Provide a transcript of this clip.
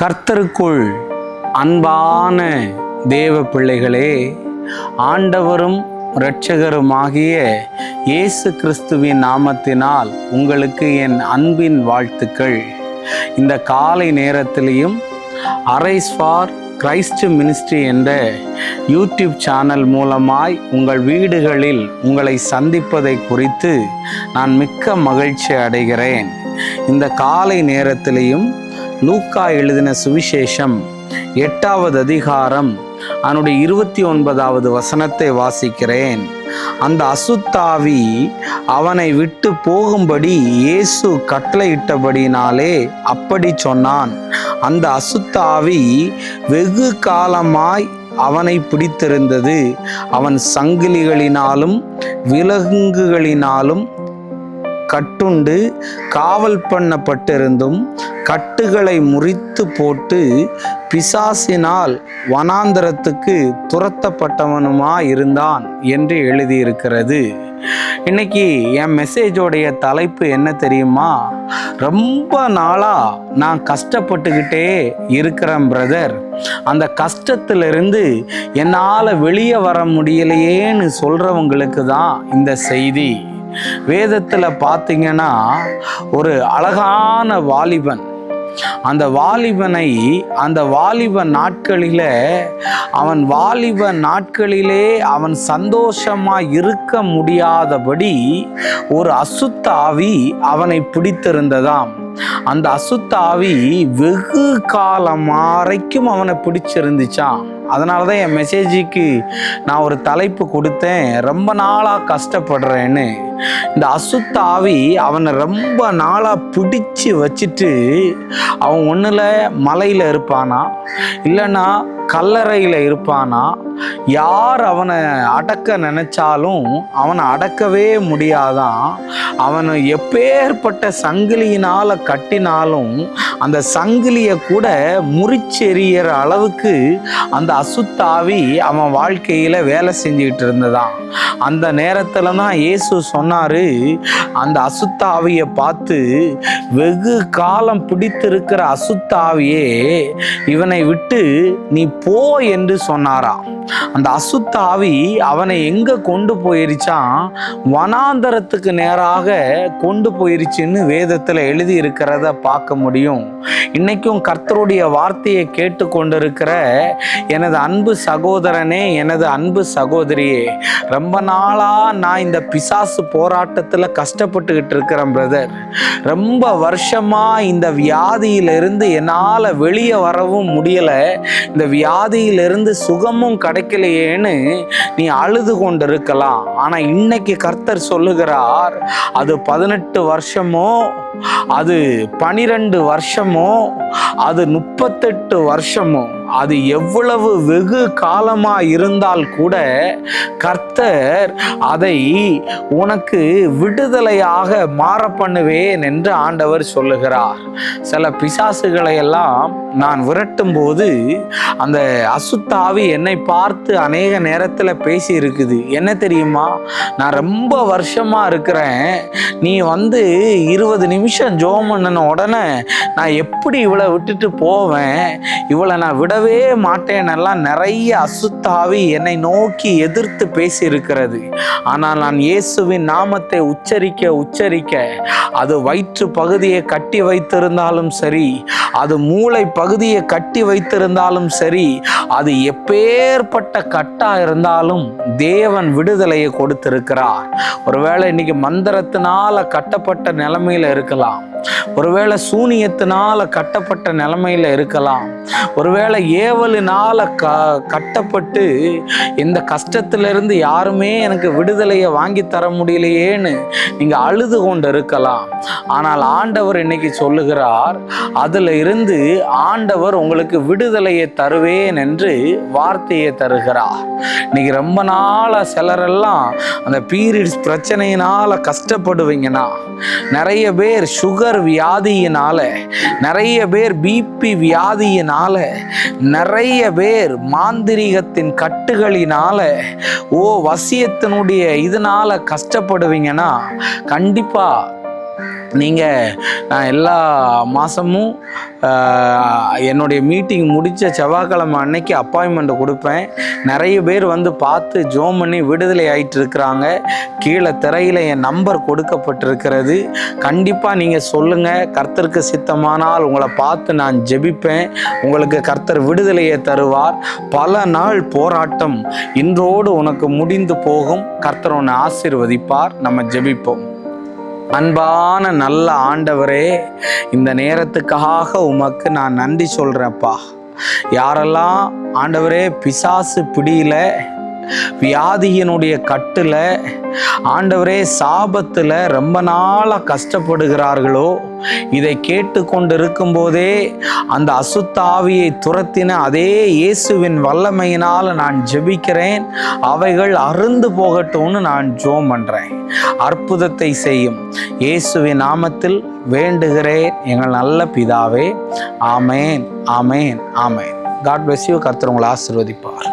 கர்த்தருக்குள் அன்பான தேவ பிள்ளைகளே, ஆண்டவரும் இரட்சகருமாகிய இயேசு கிறிஸ்துவின் நாமத்தினால் உங்களுக்கு என் அன்பின் வாழ்த்துக்கள். இந்த காலை நேரத்திலையும் அரைஸ் ஃபார் கிரைஸ்ட் மினிஸ்ட்ரி என்ற யூடியூப் சேனல் மூலமாய் உங்கள் வீடுகளில் உங்களை சந்திப்பதை குறித்து நான் மிக்க மகிழ்ச்சி அடைகிறேன். இந்த காலை நேரத்திலையும் லூக்கா எழுதின சுவிசேஷம் 8வது அதிகாரம் அதனுடைய 29வது வசனத்தை வாசிக்கிறேன். அந்த அசுத்தாவி அவனை விட்டு போகும்படி இயேசு கட்டளையிட்டபடினாலே அப்படி சொன்னான். அந்த அசுத்தாவி வெகு காலமாய் அவனை பிடித்திருந்தது. அவன் சங்கிலிகளினாலும் விலங்குகளினாலும் கட்டுண்டு காவல் பண்ணப்பட்டிருந்தும் கட்டுகளை முறித்து போட்டு பிசாசினால் வனாந்தரத்துக்கு துரத்தப்பட்டவனுமாயிருந்தான் என்று எழுதியிருக்கிறது. இன்னைக்கு என் மெசேஜோடைய தலைப்பு என்ன தெரியுமா? ரொம்ப நாளா நான் கஷ்டப்பட்டுக்கிட்டே இருக்கிறேன் பிரதர், அந்த கஷ்டத்திலிருந்து என்னால் வெளியே வர முடியலையேன்னு சொல்றவங்களுக்கு தான் இந்த செய்தி. வேதத்தில் பார்த்தீங்கன்னா ஒரு அழகான வாலிபன், அந்த வாலிபனை அந்த வாலிப நாட்களிலே அவன் சந்தோஷமா இருக்க முடியாதபடி ஒரு அசுத்தாவி அவனை பிடித்திருந்ததாம். அந்த அசுத்தாவி வெகு காலம் வரைக்கும் அவனை பிடிச்சிருந்துச்சான். அதனால தான் என் மெசேஜுக்கு நான் ஒரு தலைப்பு கொடுத்தேன், ரொம்ப நாளாக கஷ்டப்படுறேன்னு. இந்த அசுத்தாவி அவனை ரொம்ப நாளாக பிடிச்சி வச்சுட்டு அவன் ஒன்றில் மலையில் இருப்பானா, இல்லைன்னா கல்லறையில் இருப்பானா. யார் அவனை அடக்க நினைச்சாலும் அவனை அடக்கவே முடியாதான். அவனை எப்பேற்பட்ட சங்கிலியினால் கட்டினாலும் அந்த சங்கிலியை கூட முறிச்செறிகிற அளவுக்கு அந்த அசுத்தாவி அவன் வாழ்க்கையில் வேலை செஞ்சுக்கிட்டு இருந்ததான். அந்த நேரத்தில் தான் இயேசு சொன்னார், அந்த அசுத்தாவியை பார்த்து, வெகு காலம் பிடித்திருக்கிற அசுத்தாவியே, இவனை விட்டு நீ போ என்று சொன்னாராம். அந்த அசுத்தாவி அவனை எங்க கொண்டு போயிருச்சான்? வனாந்தரத்துக்கு நேராக கொண்டு போயிருச்சுன்னு வேதத்தில் எழுதி இருக்கிறத பார்க்க முடியும். இன்னைக்கும் கர்த்தருடைய வார்த்தையை கேட்டு கொண்டிருக்கிற எனது அன்பு சகோதரனே, எனது அன்பு சகோதரியே, ரொம்ப நாளா நான் இந்த பிசாசு போராட்டத்தில் கஷ்டப்பட்டுக்கிட்டு இருக்கிறேன் பிரதர். ரொம்ப வருஷமா இந்த வியாதியிலிருந்து என்னால் வெளியே வரவும் முடியலை, இந்த வியாதியிலிருந்து சுகமும் கிடைக்கலையேன்னு நீ அழுது கொண்டு இருக்கலாம். ஆனா இன்னைக்கு கர்த்தர் சொல்லுகிறார், அது 18 வருஷமோ, அது 12 வருஷமோ, அது 38 வருஷமோ, அது எவ்வளவு வெகு காலமா இருந்தால் கூட கர்த்தர் அதை உனக்கு விடுதலையாக மாற பண்ணுவேன் என்று ஆண்டவர் சொல்லுகிறார். சில பிசாசுகளை எல்லாம் நான் விரட்டும் போது அந்த அசுத்தாவி என்னை பார்த்து அநேக நேரத்தில் பேசி இருக்குது. என்ன தெரியுமா? நான் ரொம்ப வருஷமா இருக்கிறேன், நீ 20 நிமிஷம் ஜெபம் பண்ணின உடனே நான் எப்படி இவளை விட்டுட்டு போவேன், இவளை நான் விடவே மாட்டேன்னெல்லாம் நிறைய அசுத்தாவி என்னை நோக்கி எதிர்த்து பேசி இருக்கிறது. ஆனால் நான் இயேசுவின் நாமத்தை உச்சரிக்க அது வயிற்று பகுதியை கட்டி வைத்திருந்தாலும் சரி, அது மூளை பகுதியை கட்டி வைத்திருந்தாலும் சரி, அது எப்பேற்பட்ட கட்டா இருந்தாலும் தேவன் விடுதலையை கொடுத்திருக்கிறார். ஒருவேளை இன்னைக்கு மந்திரத்தினால கட்டப்பட்ட நிலைமையில இருக்கலாம், ஒருவேளை சூனியத்தினால கட்டப்பட்ட நிலைமையில இருக்கலாம், ஒருவேளை ஏவலினால கட்டப்பட்டு இந்த கஷ்டத்திலிருந்து யாருமே எனக்கு விடுதலையை வாங்கி தர முடியலையேன்னு நீங்க அழுது கொண்டு இருக்கலாம். ஆனால் ஆண்டவர் இன்னைக்கு சொல்லுகிறார், அதுல இருந்து ஆண்டவர் உங்களுக்கு விடுதலையை தருவேன் என்று வார்த்தையை தருகிறார். இன்னைக்கு ரொம்ப நாளா சிலரெல்லாம் அந்த பீரியட்ஸ் பிரச்சனையினால கஷ்டப்படுவீங்கன்னா, நிறைய பேர் சுகர் வியாதியினால, நிறைய பேர் பிபி வியாதியினால, நிறைய பேர் மாந்திரீகத்தின் கட்டுகளினால, வசியத்தினுடைய இதனால கஷ்டப்படுவீங்கன்னா, கண்டிப்பா நான் எல்லா மாதமும் என்னுடைய மீட்டிங் முடித்த செவ்வாய்க்கிழமை அன்னைக்கு அப்பாயின்மெண்ட் கொடுப்பேன். நிறைய பேர் வந்து பார்த்து ஜோம் பண்ணி விடுதலை ஆகிட்டு இருக்கிறாங்க. கீழே திரையில் என் நம்பர் கொடுக்கப்பட்டிருக்கிறது. கண்டிப்பாக நீங்கள் சொல்லுங்கள், கர்த்தருக்கு சித்தமானால் உங்களை பார்த்து நான் ஜெபிப்பேன். உங்களுக்கு கர்த்தர் விடுதலையை தருவார். பல நாள் போராட்டம் இன்றோடு உனக்கு முடிந்து போகும். கர்த்தர் உன்னை ஆசீர்வதிப்பார். நம்ம ஜெபிப்போம். அன்பான நல்ல ஆண்டவரே, இந்த நேரத்துக்காக உமக்கு நான் நன்றி சொல்கிறேன்ப்பா. யாரெல்லாம் ஆண்டவரே பிசாசு பிடியில, வியாதியினுடைய கட்டுல, ஆண்டவரே சாபத்தில் ரொம்ப நாளாக கஷ்டப்படுகிறார்களோ, இதை கேட்டு கொண்டு இருக்கும்போதே அந்த அசுத்தாவியை துரத்தின அதே இயேசுவின் வல்லமையினால் நான் ஜெபிக்கிறேன். அவைகள் அருந்து போகட்டும்னு நான் ஜெபம் பண்ணுறேன். அற்புதத்தை செய்யும் இயேசுவின் நாமத்தில் வேண்டுகிறேன் எங்கள் நல்ல பிதாவே. ஆமேன், ஆமேன், ஆமேன். God bless you. கர்த்தர் உங்களை ஆசீர்வதிப்பார்.